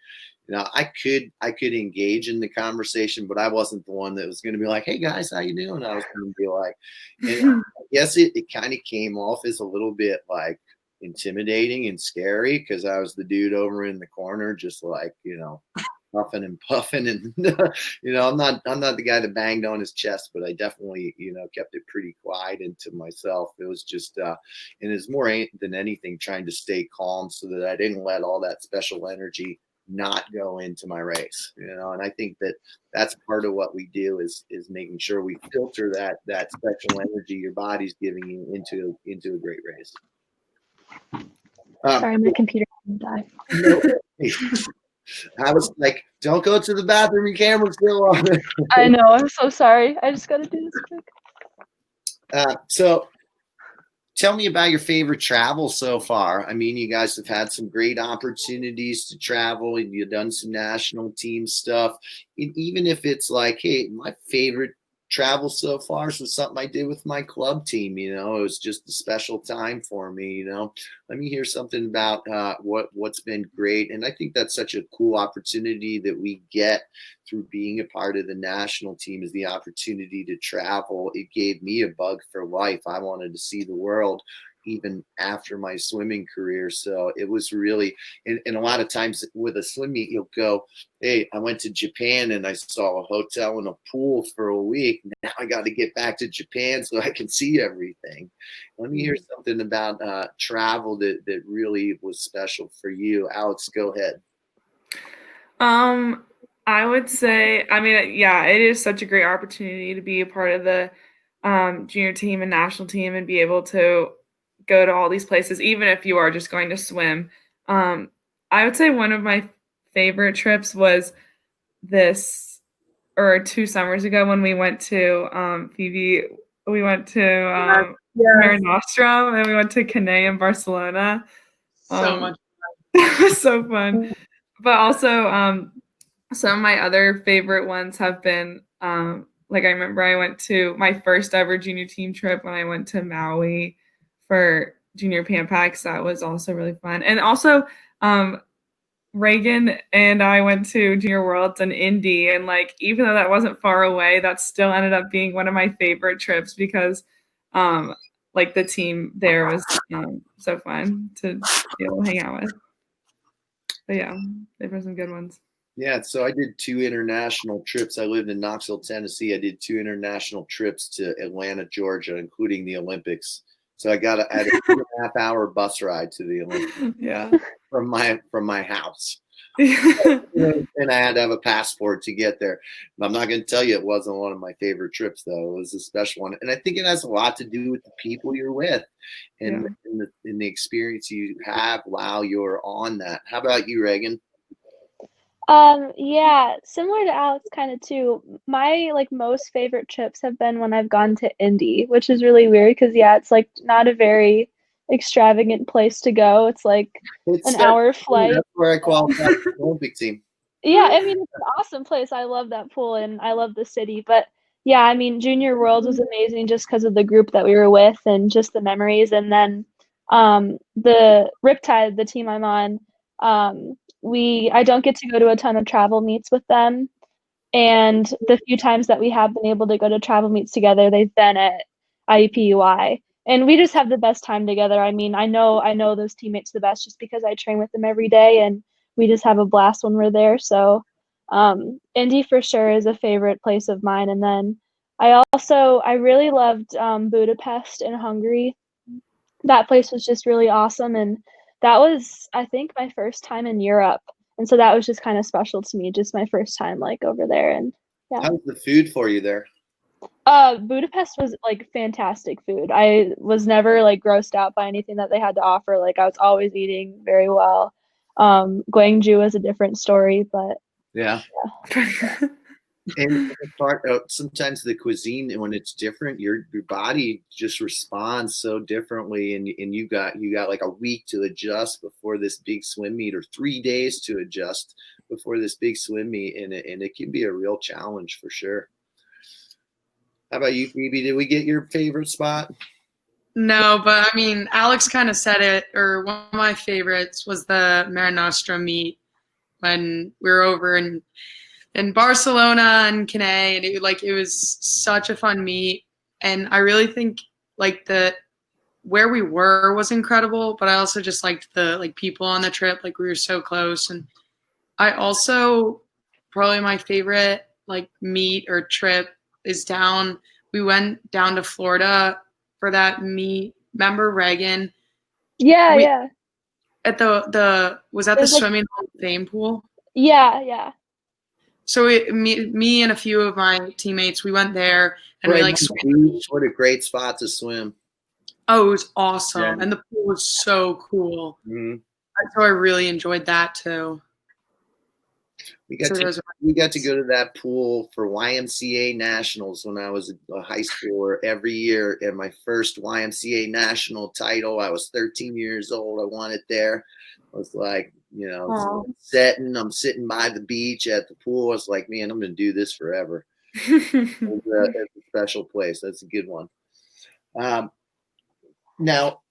I could engage in the conversation, but I wasn't the one that was going to be like, "Hey guys, how you doing?" I was going to be like, and I guess it kind of came off as a little bit like intimidating and scary because I was the dude over in the corner, just like, puffing and puffing, and I'm not the guy that banged on his chest, but I definitely, kept it pretty quiet into myself. It was just, and it's more than anything trying to stay calm so that I didn't let all that special energy not go into my race, and I think that that's part of what we do is making sure we filter that special energy your body's giving you into a great race. Sorry, my computer didn't die. I was like, don't go to the bathroom, your camera's still on. I know, I'm so sorry. I just gotta do this quick. So tell me about your favorite travel so far. I mean, you guys have had some great opportunities to travel, and you've done some national team stuff. And even if it's like, hey, my favorite travel so far was something I did with my club team, it was just a special time for me, Let me hear something about what's been great. And I think that's such a cool opportunity that we get through being a part of the national team, is the opportunity to travel. It gave me a bug for life. I wanted to see the world even after my swimming career. So it was really, and a lot of times with a swim meet, you'll go, hey, I went to Japan and I saw a hotel and a pool for a week. Now I got to get back to Japan so I can see everything. Let me hear something about travel that really was special for you. Alex, go ahead. I would say, I mean, yeah, it is such a great opportunity to be a part of the junior team and national team and be able to go to all these places, even if you are just going to swim. I would say one of my favorite trips was 2 summers ago when we went to Phoebe. We went to Mare Nostrum and we went to Cannes in Barcelona. So much fun. It was so fun. But also some of my other favorite ones have been like I remember I went to my first ever junior team trip when I went to Maui for junior Pan Pacs. That was also really fun. And also Regan and I went to Junior Worlds in Indy, and like even though that wasn't far away, that still ended up being one of my favorite trips because like the team there was so fun to be able to hang out with. But yeah, there were some good ones. Yeah, so I did 2 international trips. I lived in Knoxville, Tennessee. I did 2 international trips to Atlanta, Georgia, including the Olympics. So I had a 2.5-hour bus ride to the Olympics. Yeah. From my house. And I had to have a passport to get there. I'm not going to tell you it wasn't one of my favorite trips, though. It was a special one. And I think it has a lot to do with the people you're with and the experience you have while you're on that. How about you, Regan? Yeah, similar to Alex kind of too. My like most favorite trips have been when I've gone to Indy, which is really weird because it's like not a very extravagant place to go. It's like an hour flight. That's where I qualified for the Olympic team. Yeah, I mean, it's an awesome place. I love that pool and I love the city. But yeah, I mean, Junior Worlds was amazing just because of the group that we were with and just the memories. And then the Riptide, the team I'm on, I don't get to go to a ton of travel meets with them. And the few times that we have been able to go to travel meets together, they've been at IUPUI. And we just have the best time together. I mean, I know those teammates the best just because I train with them every day and we just have a blast when we're there. So Indy for sure is a favorite place of mine. And then I really loved Budapest in Hungary. That place was just really awesome. And that was, I think, my first time in Europe. And so that was just kind of special to me, just my first time like over there. And yeah. How was the food for you there? Budapest was like fantastic food. I was never like grossed out by anything that they had to offer. Like I was always eating very well. Gwangju was a different story, but Yeah. And part of sometimes the cuisine, and when it's different, your body just responds so differently, and you got like a week to adjust before this big swim meet, or 3 days to adjust before this big swim meet, and it can be a real challenge for sure. How about you, Phoebe? Did we get your favorite spot? No, but I mean, Alex kind of said it, or one of my favorites was the Mare Nostrum meet when we were over in Barcelona and Cannes, and it was such a fun meet. And I really think like where we were was incredible, but I also just liked the like people on the trip. Like we were so close. And I also probably my favorite like meet or trip is we went down to Florida for that meet. Remember Regan? Yeah, We- yeah. At the was that the There's, like- swimming Hall of Fame pool? Yeah. So me and a few of my teammates, we went there and we like swam. What a great spot to swim. Oh, it was awesome. Yeah. And the pool was so cool. Mm-hmm. So I really enjoyed that too. We got to go to that pool for YMCA Nationals when I was a high schooler every year. And my first YMCA National title, I was 13 years old. I won it there. I was like, I'm sitting by the beach at the pool. I was like, man, I'm going to do this forever. It's a special place. That's a good one. Now,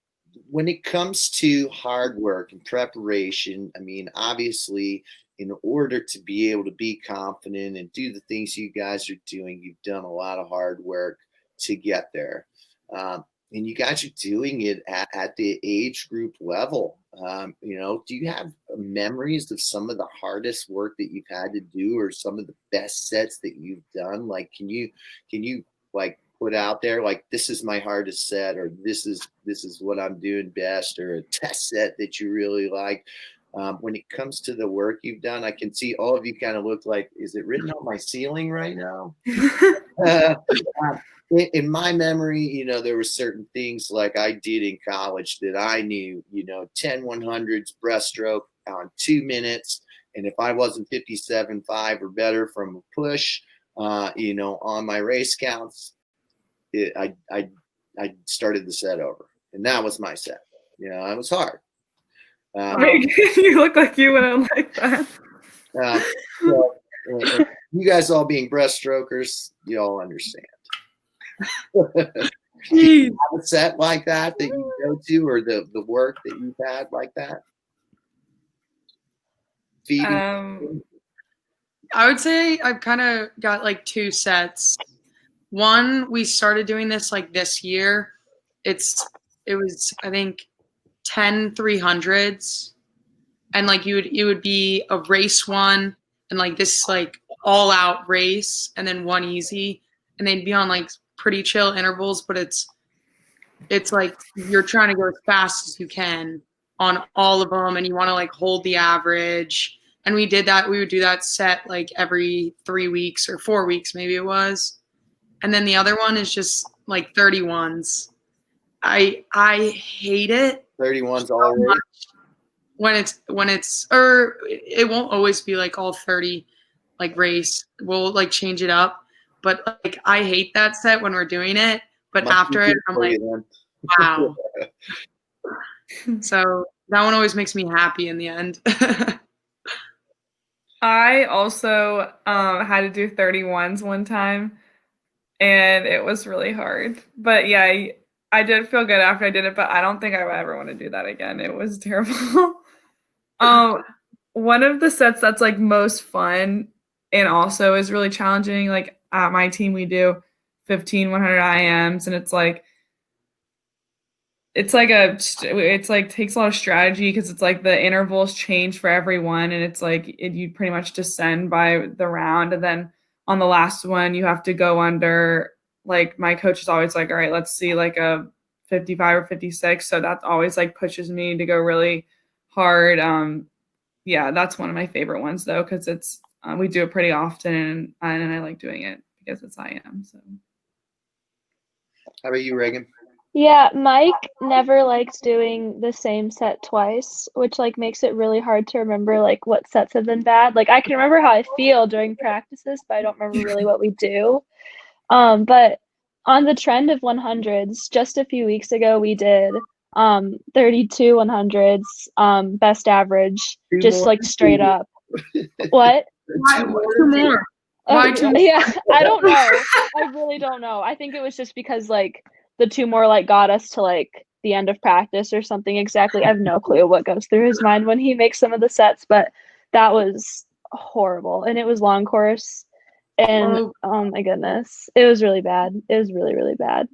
when it comes to hard work and preparation, I mean, obviously, in order to be able to be confident and do the things you guys are doing, you've done a lot of hard work to get there. And you guys are doing it at the age group level. Do you have memories of some of the hardest work that you've had to do, or some of the best sets that you've done? Like, can you like put out there like, this is my hardest set, or this is what I'm doing best, or a test set that you really like? When it comes to the work you've done, I can see all of you kind of look like, is it written on my ceiling right now? In my memory, there were certain things like I did in college that I knew, 10 100s breaststroke on 2 minutes. And if I wasn't 57.5 or better from a push, on my race counts, I started the set over. And that was my set. It was hard. You look like you wouldn't like that. You guys all being breaststrokers, you all understand. Do you have a set like that you go to, or the work that you've had like that? Phoebe? I would say I've kind of got like 2 sets. One, we started doing this like this year. It was I think 10 300s, and like it would be a race one, and like this like all out race, and then one easy, and they'd be on like pretty chill intervals, but it's like you're trying to go as fast as you can on all of them, and you want to like hold the average. And we did that. We would do that set like every 3 weeks or 4 weeks, maybe it was. And then the other one is just like 31s. I hate it. 31s all right. When it's or it won't always be like all 30 like race. We'll like change it up. But like I hate that set when we're doing it. But after it, I'm like, wow. So that one always makes me happy in the end. I also had to do 31s one time, and it was really hard. But yeah, I did feel good after I did it, but I don't think I would ever want to do that again. It was terrible. One of the sets that's like most fun and also is really challenging, like at my team we do 15 100 IMs, and it's like takes a lot of strategy, because it's like the intervals change for everyone, and it's like you pretty much descend by the round, and then on the last one you have to go under, like my coach is always like, all right, let's see like a 55 or 56, so that always like pushes me to go really hard. Yeah, that's one of my favorite ones though, because it's we do it pretty often, and I like doing it because it's IM. So how about you, Regan? Yeah, Mike never likes doing the same set twice, which like makes it really hard to remember like what sets have been bad. Like I can remember how I feel during practices, but I don't remember really what we do. But on the trend of 100s, just a few weeks ago we did 32 100s, best average, Two just more like to straight do. up. What? Why, two more? Oh, Why two? yeah, I don't know. I really don't know. I think it was just because like the two more like got us to like the end of practice or something exactly. I have no clue what goes through his mind when he makes some of the sets, but that was horrible. And it was long course and oh my goodness. It was really bad. It was really, really bad.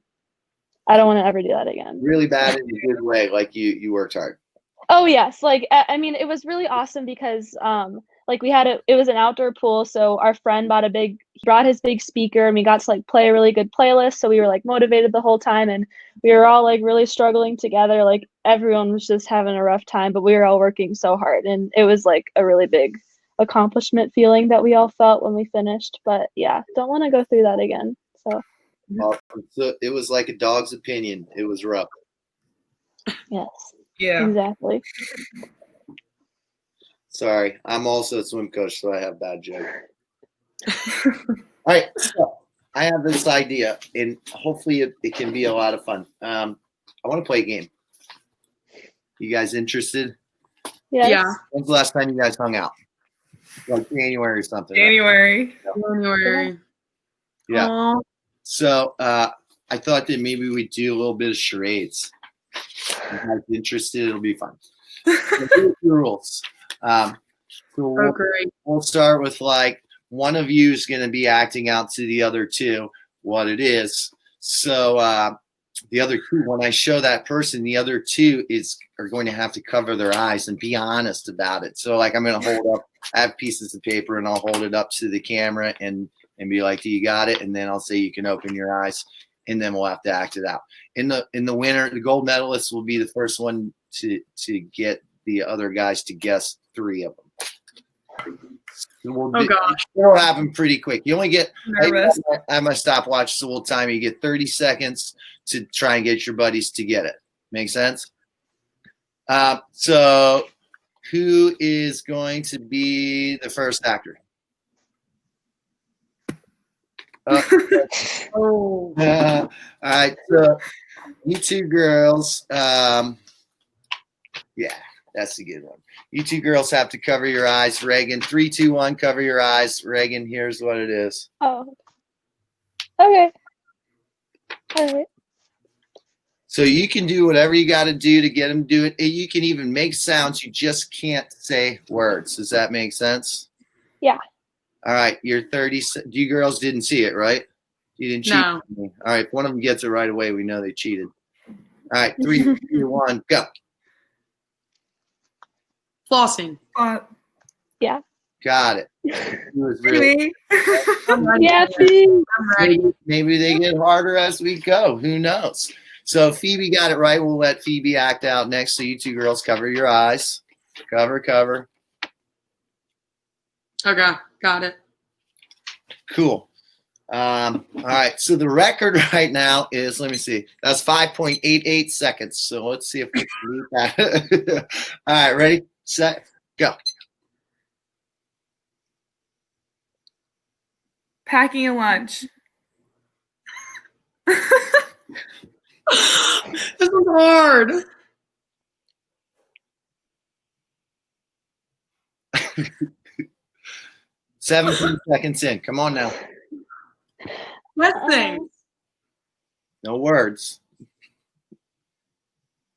I don't want to ever do that again. Really bad in a good way, like you worked hard. Oh yes, like I mean, it was really awesome because like it was an outdoor pool, so our friend he brought his big speaker and we got to like play a really good playlist, so we were like motivated the whole time and we were all like really struggling together, like everyone was just having a rough time, but we were all working so hard and it was like a really big accomplishment feeling that we all felt when we finished. But yeah, don't want to go through that again. So It was like a dog's opinion. It was rough. yes. Yeah. Exactly. Sorry, I'm also a swim coach, so I have bad jokes. All right, so I have this idea, and hopefully it can be a lot of fun. I want to play a game. You guys interested? Yes. Yeah. When's the last time you guys hung out? Like January or something. Right? January. January. Yeah. Aw. So I thought that maybe we'd do a little bit of charades. If you guys interested, it'll be fun. So here's the rules. So Oh, great. we'll start with like one of you is going to be acting out to the other two what it is. So the other two, when I show that person, the other two are going to have to cover their eyes and be honest about it. So like I'm going to hold up, I have pieces of paper and I'll hold it up to the camera and be like, do you got it? And then I'll say you can open your eyes. And then we'll have to act it out. In the winner, the gold medalist will be the first one to get the other guys to guess three of them. Oh gosh. It'll happen pretty quick. You only get Nervous. I have my stopwatch, so we'll time you. Get 30 seconds to try and get your buddies to get it. Make sense? So who is going to be the first actor? Oh. All right, so you two girls, yeah, that's a good one. You two girls have to cover your eyes. Regan, 3, 2, 1, cover your eyes. Regan, here's what it is. Oh. Okay. All right. So you can do whatever you got to do to get them to do it. You can even make sounds. You just can't say words. Does that make sense? Yeah. All right, you're 30. You girls didn't see it, right? You didn't cheat. No. All right, if one of them gets it right away, we know they cheated. All right, 3, 2, 1, go. Flossing. Yeah. Got it. It was really, I'm ready. Yeah, please. I'm ready. maybe they get harder as we go. Who knows? So Phoebe got it right. We'll let Phoebe act out next. So you two girls cover your eyes. Cover. Okay, got it. Cool. All right. So the record right now is, let me see, that's 5.88 seconds. So let's see if we can beat that. All right. Ready, set, go. Packing a lunch. This is hard. Seventeen seconds in. Come on now. What thing? No words.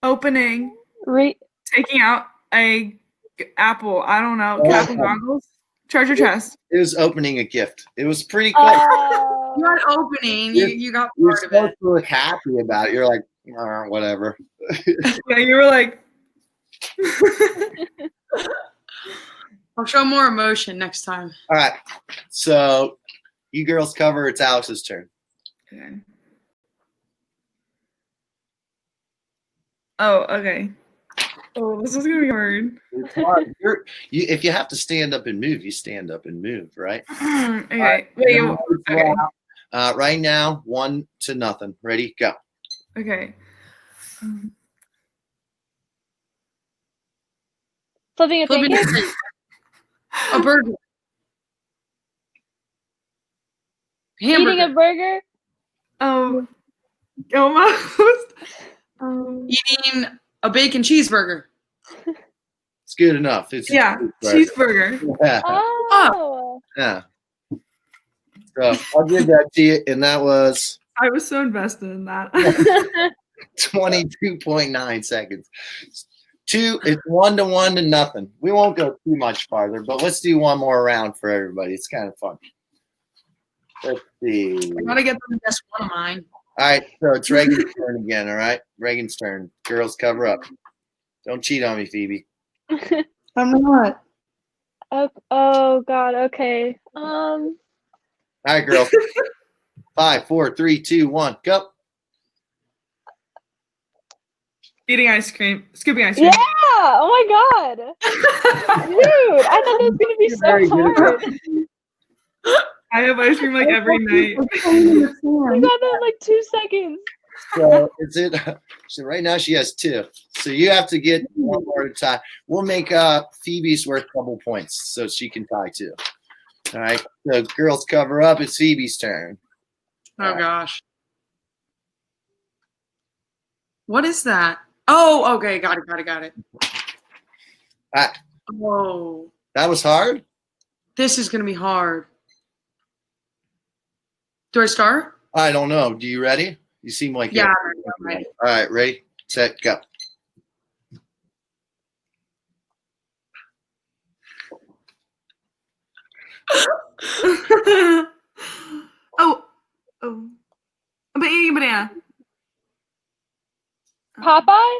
Opening. Taking out a apple. I don't know. Cap and goggles. Treasure chest. It was opening a gift. It was pretty quick. Oh. You had opening. You got You're part of supposed it. to look happy about it. You're like, whatever. Yeah, you were like. I'll show more emotion next time. All right. So you girls cover. It's Alex's turn. Okay. Oh, okay. Oh, this is gonna be hard. It's hard. If you have to stand up and move, you stand up and move, right? Okay. Right. Wait. Okay. Right now, 1-0. Ready, go. Okay. Flipping a Flipping pancake? pancake. A burger. Eating a Hamburger. burger? Almost. Eating a bacon cheeseburger. It's good enough. It's a Yeah, cheeseburger. cheeseburger. Yeah. Oh. Yeah. So I'll give that to you, and that was I was so invested in that. 22.9 seconds. It's 1 to 0. We won't go too much farther, but let's do one more round for everybody. It's kind of fun. Let's see. I gotta get them to guess one of mine. All right, so it's Regan's turn again. All right, Regan's turn. Girls, cover up. Don't cheat on me, Phoebe. I'm not. Oh God. Okay. All right, girls. 5, 4, 3, 2, 1, go. Eating ice cream. Scooping ice cream. Yeah. Oh my God. Dude, I thought it was gonna be Very so good. hard. I have ice cream like every night. You got that in like 2 seconds. So is it? So right now she has 2. So you have to get one more at a time. We'll make Phoebe's worth double points so she can tie 2. All right. So girls, cover up. It's Phoebe's turn. Oh gosh. What is that? Oh, okay, got it. Ah, Oh, that was hard. this is gonna be hard. Do I start? I don't know. Do you ready? You seem like Yeah, you're- I'm ready. All right, ready, set, go. oh. I'm eating a banana. Popeye?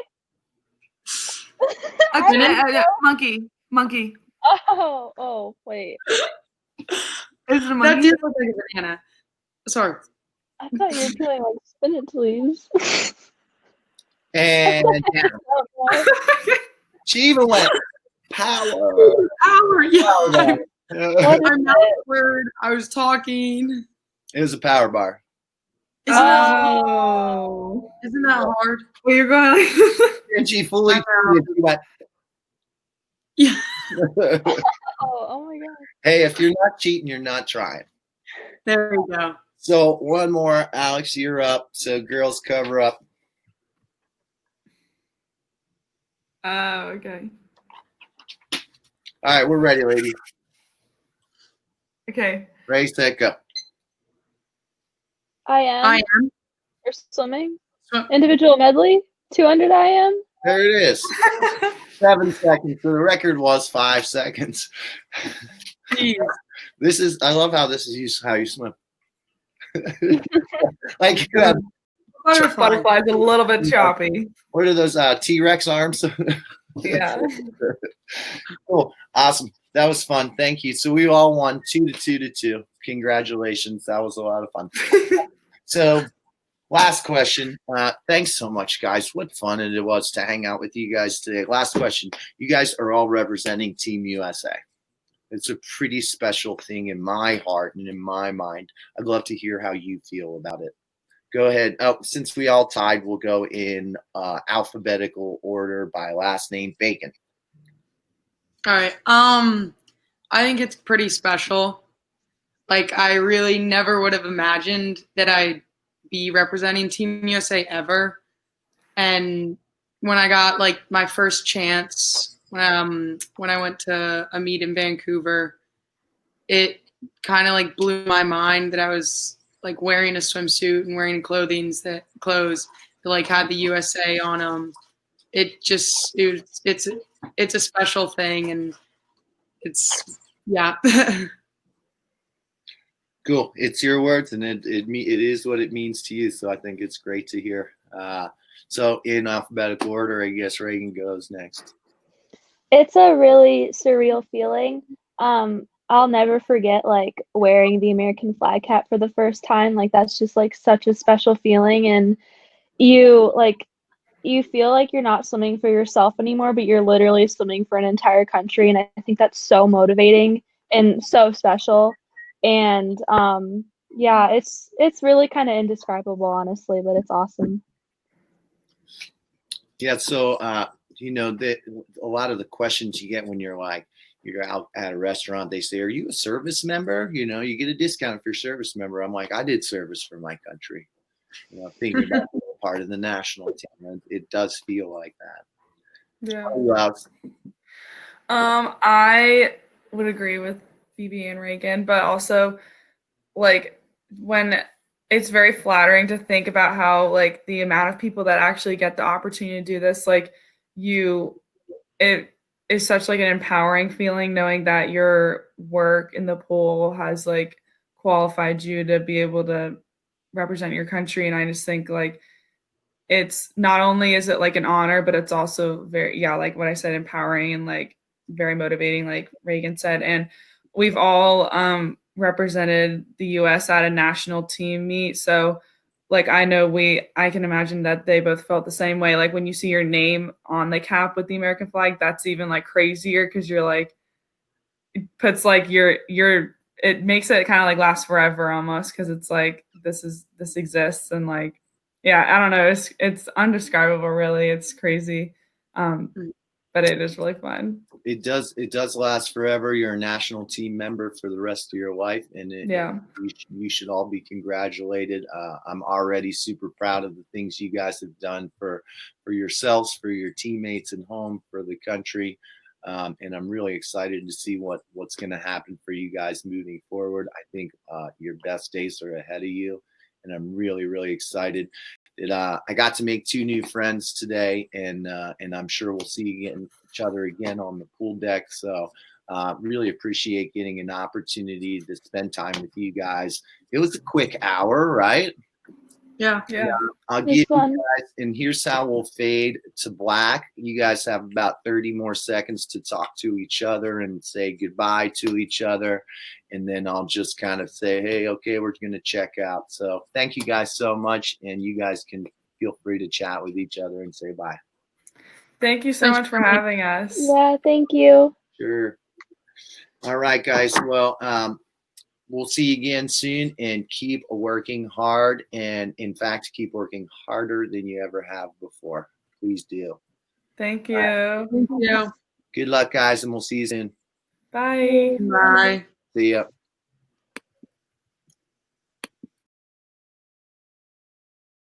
Monkey. Oh, wait. Is it a That monkey? did look like a banana. Sorry. I thought you were doing like spinach leaves. And down. Oh, She even went power. Power, yeah. Power. My mouth word. I was talking. It was a power bar. Isn't that hard? Well, you're going like And she fully she went, Yeah. oh my God. hey, if you're not cheating, you're not trying. There we go. So one more, Alex, you're up. So girls, cover up. Oh, okay. All right, we're ready, lady. Okay. Ready, set, go. I am. I am. Or swimming. Swim- Individual medley. 200 I am. There it is. 7 seconds. So the record was 5 seconds. Jeez. I love how this is how you swim. Like you have, Butterfly's a little bit choppy. what are those T-Rex arms? Yeah. Cool. Awesome. That was fun. Thank you. So we all won 2-2. Congratulations. That was a lot of fun. So last question. Thanks so much, guys. What fun it was to hang out with you guys today. Last question. You guys are all representing Team USA. It's a pretty special thing in my heart and in my mind. I'd love to hear how you feel about it. Go ahead. Oh, since we all tied, we'll go in alphabetical order by last name. Bacon. All right. I think it's pretty special. Like, I really never would have imagined that I'd be representing Team USA ever. And when I got like my first chance, when I went to a meet in Vancouver, it kind of like blew my mind that I was like wearing a swimsuit and wearing clothes that like had the USA on them. It's a special thing, and it's yeah. Cool. It's your words, and it is what it means to you. So I think it's great to hear. So in alphabetical order, I guess Regan goes next. It's a really surreal feeling. I'll never forget like wearing the American flag hat for the first time. Like that's just like such a special feeling, and you feel like you're not swimming for yourself anymore, but you're literally swimming for an entire country, and I think that's so motivating and so special. And yeah, it's really kind of indescribable, honestly, but it's awesome. Yeah. So, you know, a lot of the questions you get when you're out at a restaurant, they say, "Are you a service member?" You know, you get a discount if you're a service member. I'm like, I did service for my country. You know, thinking about being part of the national team, and it does feel like that. Yeah. Who else? I would agree with Phoebe and Regan, but also like when it's very flattering to think about how like the amount of people that actually get the opportunity to do this, like it is such like an empowering feeling knowing that your work in the pool has like qualified you to be able to represent your country. And I just think like it's not only is it like an honor, but it's also very, yeah, like what I said, empowering and like very motivating, like Regan said. And we've all represented the US at a national team meet. So like I can imagine that they both felt the same way. Like when you see your name on the cap with the American flag, that's even like crazier because you're like, it puts like it makes it kind of like last forever almost because it's like this exists and like yeah, I don't know, it's undescribable really. It's crazy. But it is really fun. It does last forever. You're a national team member for the rest of your life, and you should all be congratulated. I'm already super proud of the things you guys have done for yourselves, for your teammates at home, for the country. And I'm really excited to see what's going to happen for you guys moving forward. I think your best days are ahead of you, and I'm really, really excited that I got to make 2 new friends today, and I'm sure we'll see each other again on the pool deck. So really appreciate getting an opportunity to spend time with you guys. It was a quick hour, right? Yeah. I'll give you guys, and here's how we'll fade to black. You guys have about 30 more seconds to talk to each other and say goodbye to each other. And then I'll just kind of say, hey, okay, we're going to check out. So thank you guys so much. And you guys can feel free to chat with each other and say bye. Thank you so much for having us. Yeah, thank you. Sure. All right, guys. Well, we'll see you again soon, and keep working hard. And in fact, keep working harder than you ever have before. Please do. Thank you. Thank you. Good luck, guys, and we'll see you soon. Bye. Bye. See ya.